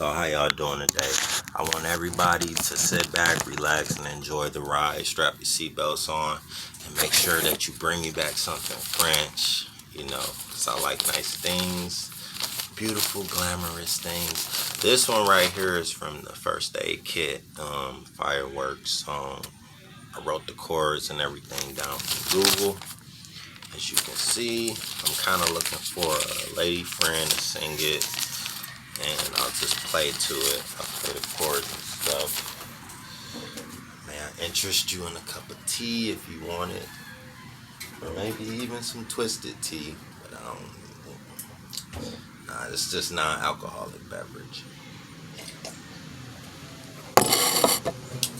So how y'all doing today? I want everybody to sit back, relax, and enjoy the ride. Strap your seatbelts on and make sure that you bring me back something French, because I like nice things, beautiful, glamorous things. This one right here is from the First Aid Kit, Fireworks song. I wrote the chords and everything down from Google. As you can see, I'm kind of looking for a lady friend to sing it, and I'll just play to it. I'll play the chords and stuff. May I interest you in a cup of tea if you want it, or maybe even some twisted tea, but I don't. Nah, it's just non-alcoholic beverage.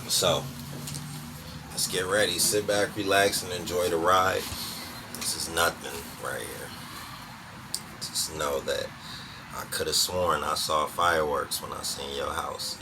So, let's get ready. Sit back, relax, and enjoy the ride. This is nothing right here. Just know that I could have sworn I saw fireworks when I seen your house,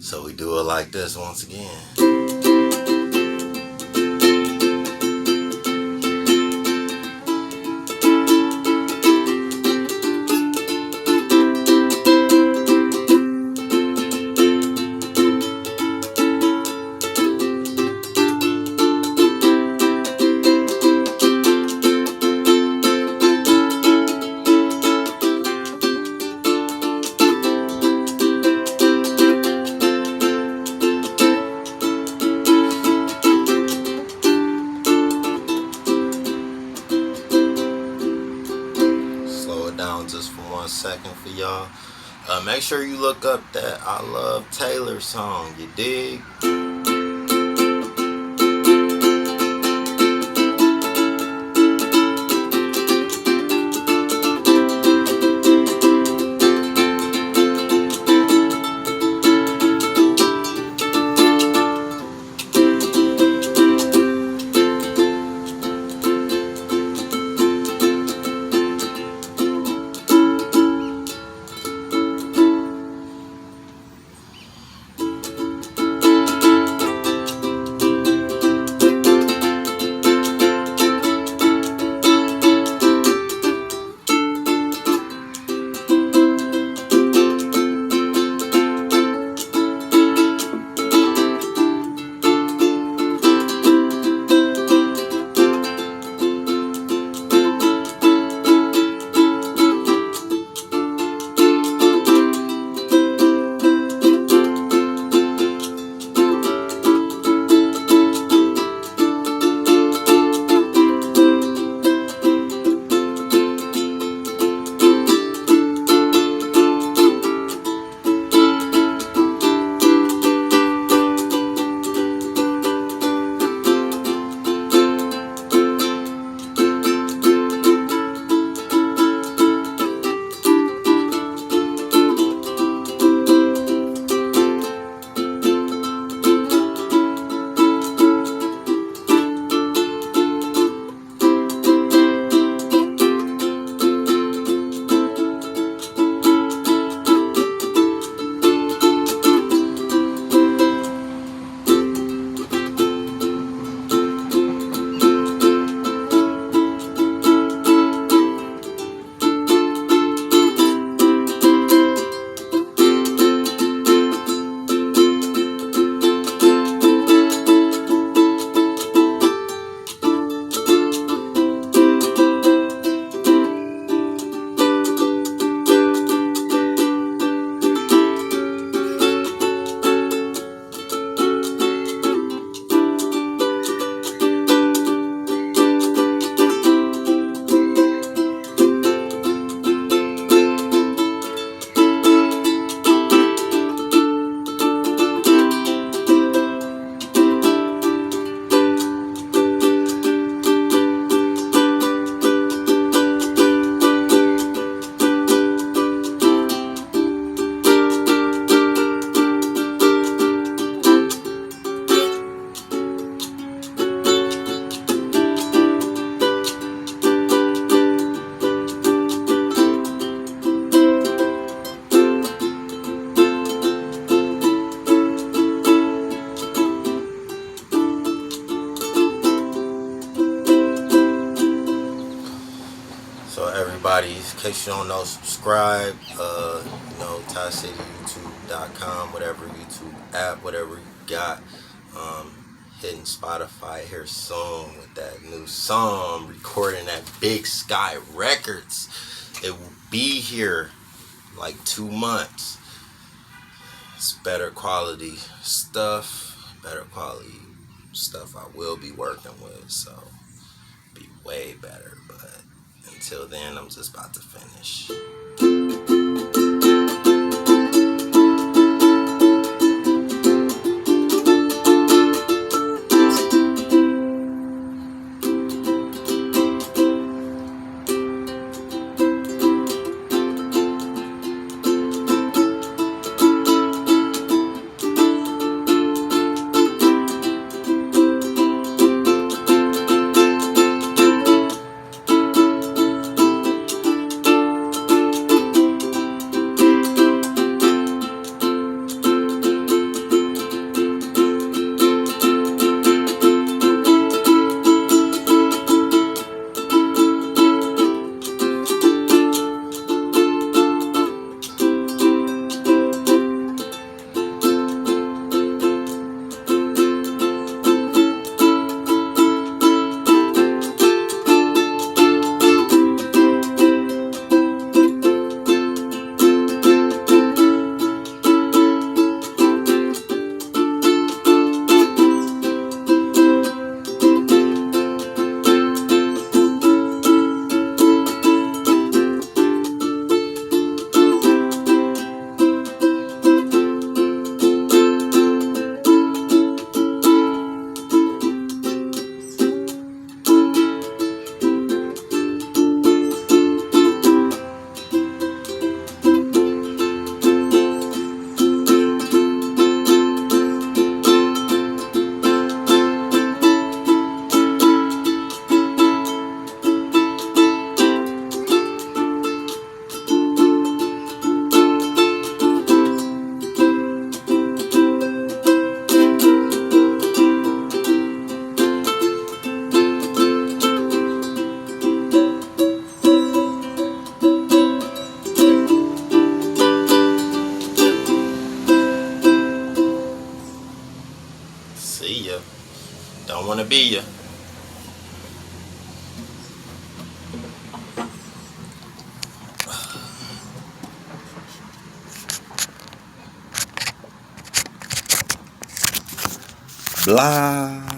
So we do it like this once again. Just for 1 second for y'all. Make sure you look up that I Love Taylor song, you dig? everybody. In case you don't know, subscribe. Tycity, YouTube.com, whatever YouTube app, whatever you got. Hitting Spotify here soon with that new song, recording at Big Sky Records. It will be here like 2 months. It's better quality stuff I will be working with, so be way better. But until then, I'm just about to finish. See ya. Don't wanna be ya. Blah.